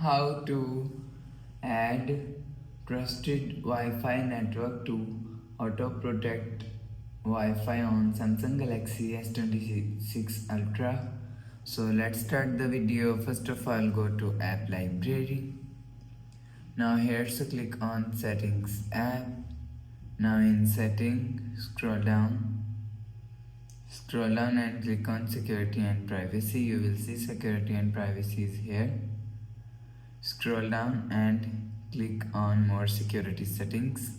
how to add trusted Wi-Fi network to auto protect Wi-Fi on Samsung Galaxy S26 Ultra. So let's start the video. First of all, go to app library. Now here, so click on settings app. Now in setting, scroll down and click on security and privacy. You will see security and privacy is here. Scroll down and click on more security settings.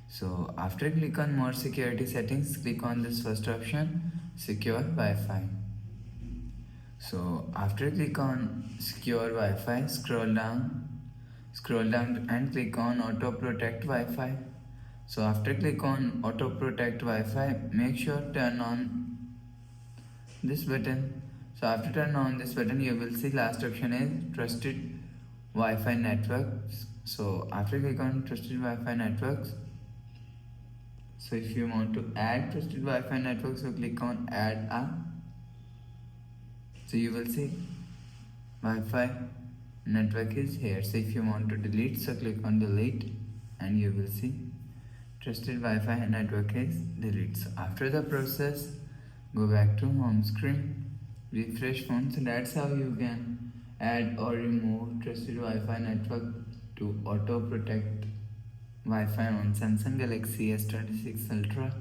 So after click on more security settings, click on this first option, secure Wi-Fi. So after click on secure Wi-Fi, scroll down and click on auto protect Wi-Fi. So after click on auto protect Wi-Fi, make sure turn on this button. So after turn on this button, you will see last option is trusted Wi-Fi networks. So after click on trusted Wi-Fi networks, so if you want to add trusted Wi-Fi networks, so click on add a. So you will see Wi-Fi network is here. So if you want to delete, so click on delete and you will see trusted Wi-Fi network is delete. So after the process, go back to home screen, refresh phone. So that's how you can add or remove trusted Wi-Fi network to auto protect Wi-Fi on Samsung Galaxy S26 Ultra.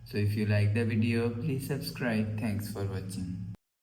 So if you like the video, please subscribe. Thanks for watching.